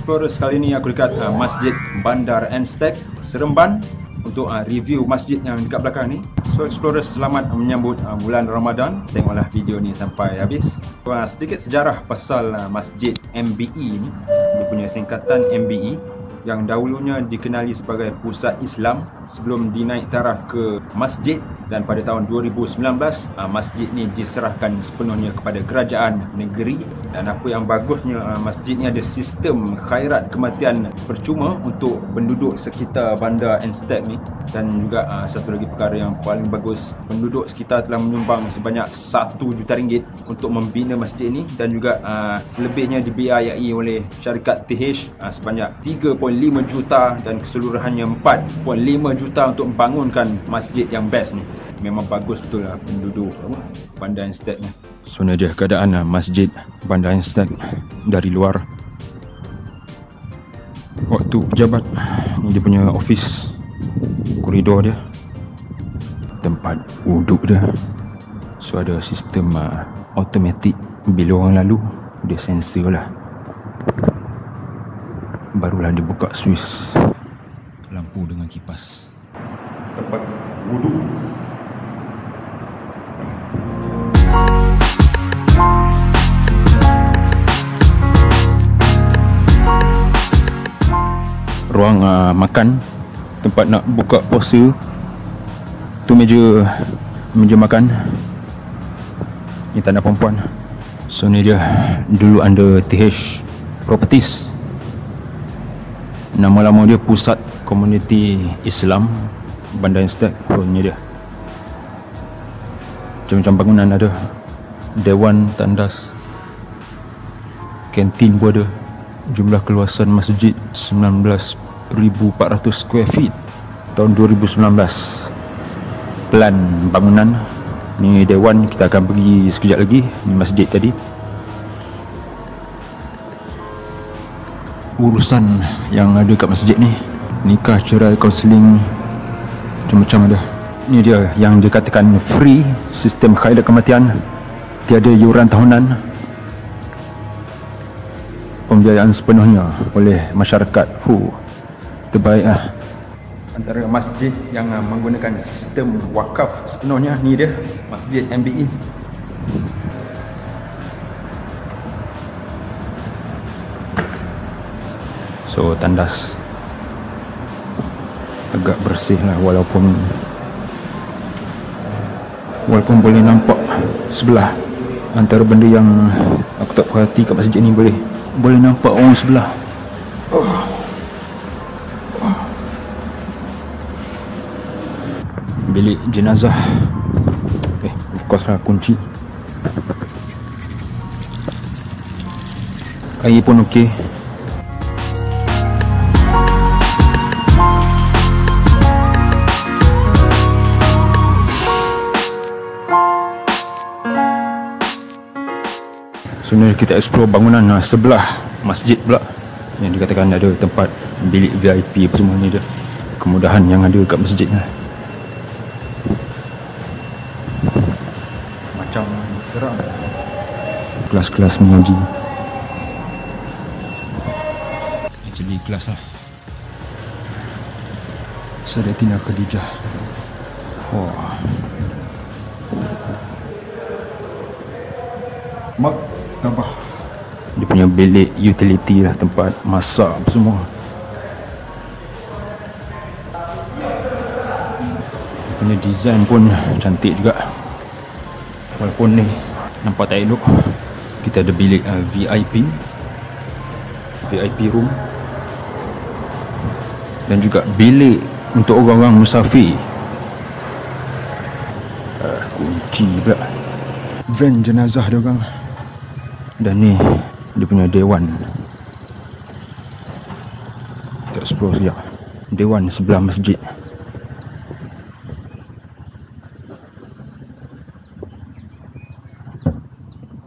Explorers, kali ni aku dekat Masjid Bandar Enstek, Seremban untuk review masjid yang dekat belakang ni. So Explorers, selamat menyambut bulan Ramadan. Tengoklah video ni sampai habis. Sedikit sejarah pasal Masjid MBE ni. Dia punya singkatan MBE, yang dahulunya dikenali sebagai pusat Islam sebelum dinaik taraf ke masjid, dan pada tahun 2019 masjid ni diserahkan sepenuhnya kepada kerajaan negeri. Dan apa yang bagusnya, masjid ni ada sistem khairat kematian percuma untuk penduduk sekitar Bandar Enstek ni. Dan juga satu lagi perkara yang paling bagus, penduduk sekitar telah menyumbang sebanyak RM1 juta untuk membina masjid ni, dan juga selebihnya dibiayai oleh syarikat TH sebanyak 3.5 juta, dan keseluruhannya 4.5 juta untuk membangunkan masjid yang best ni. Memang bagus betul lah penduduk Bandar Enstek ni. So ni dia keadaan Masjid Bandar Enstek dari luar. Waktu pejabat, ni dia punya office, koridor dia, tempat wuduk dia. So ada sistem automatik, bila orang lalu dia sensor lah, barulah dia buka switch lampu dengan kipas. Tempat wuduk. Ruang makan, tempat nak buka puasa. Tu meja makan. Ni tanah perempuan. So ni dia dulu under TH Properties. Nama lama dia Pusat Komuniti Islam Bandar Enstek. So ni dia. Macam-macam bangunan ada. Dewan tandas, kantin pun ada. Jumlah keluasan masjid 19,400 square feet tahun 2019. Plan bangunan ni dewan, kita akan pergi sekejap lagi. Ni masjid tadi. Urusan yang ada kat masjid ni, nikah, cerai, kaunseling, macam-macam ada. Ni dia yang dikatakan free, sistem khairat kematian, tiada yuran tahunan, pembiayaan sepenuhnya oleh masyarakat. Terbaik lah. Antara masjid yang menggunakan sistem wakaf sepenuhnya, ni dia Masjid MBE. So tandas agak bersih lah, walaupun boleh nampak sebelah. Antara benda yang aku tak perhati kat masjid ni, boleh nampak orang sebelah. Bilik jenazah, of course lah, kunci. Air pun okey. Sebenarnya kita explore bangunan sebelah masjid pula, yang dikatakan ada tempat bilik VIP apa semua. Ni dia kemudahan yang ada kat masjid ni. Macam seram. Kelas-kelas mengaji. Actually kelas lah. Sadatina Khadijah. Maktabah. Dia punya bilik utility lah, tempat masak apa semua. Dia punya design pun cantik juga, walaupun ni nampak tak elok. Kita ada bilik VIP room, dan juga bilik untuk orang-orang musafir. Kunci pula. Van jenazah dia orang. Dan ni dia punya dewan. Kita explore sekejap. Dewan sebelah masjid.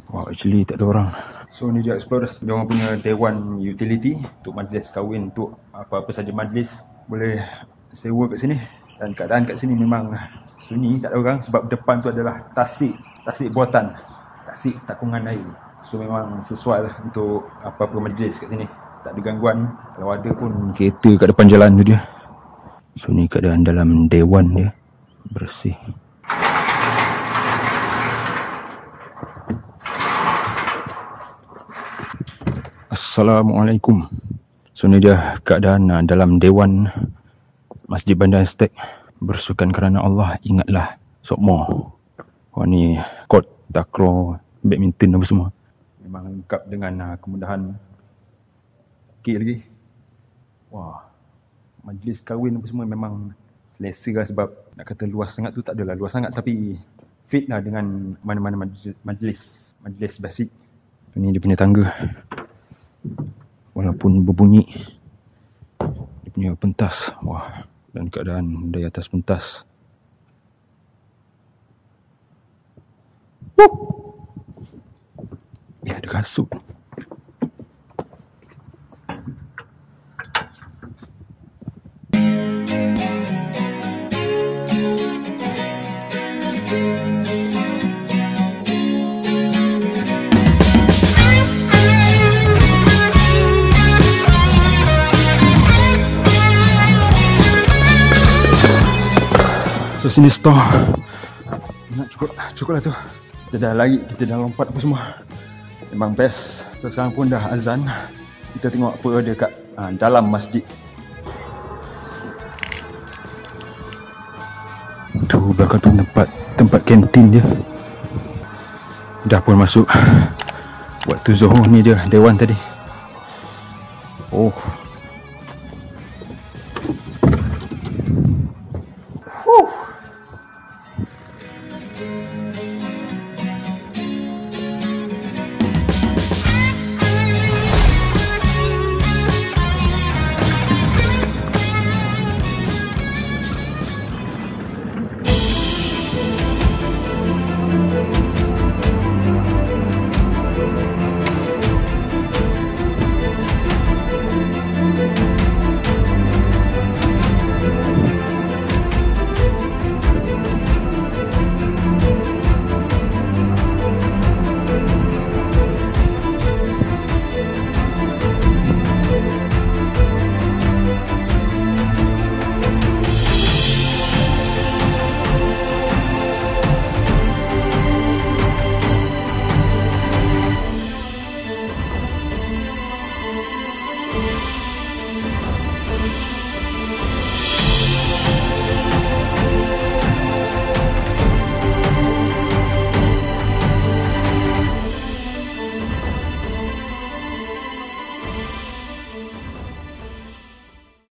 Wow, actually tak ada orang. So ni dia Explorers, dia orang punya dewan utility untuk majlis kahwin, untuk apa-apa saja majlis boleh sewa kat sini. Dan keadaan kat sini memang sunyi, tak ada orang, sebab depan tu adalah tasik buatan, tasik takungan air. So memang sesuai lah untuk apa-apa majlis kat sini. Tak ada gangguan. Kalau ada pun kereta kat depan jalan tu dia. So ni keadaan dalam dewan dia. Bersih. Assalamualaikum. So ni dia keadaan dalam dewan Masjid Bandar Aztec. Bersukan kerana Allah, ingatlah Sokmo. Wah ni court takraw, badminton apa semua. Memang lengkap dengan kemudahan. Okey lagi. Wah, majlis kahwin apa semua memang selesa lah, sebab nak kata luas sangat tu tak adalah luas sangat, tapi fit lah dengan mana-mana majlis basic. Ini dia punya tangga. Walaupun berbunyi, dia punya pentas. Wah, dan keadaan dari atas pentas. Ya, ada kasut. So sini store. Nak cukup lah tu. Kita dah lari, kita dah lompat apa semua. Memang best. So sekarang pun dah azan. Kita tengok apa ada kat dalam masjid. Tu belakang tu tempat kantin dia. Dah pun masuk. Waktu Zuhur ni dia dewan tadi. Oh.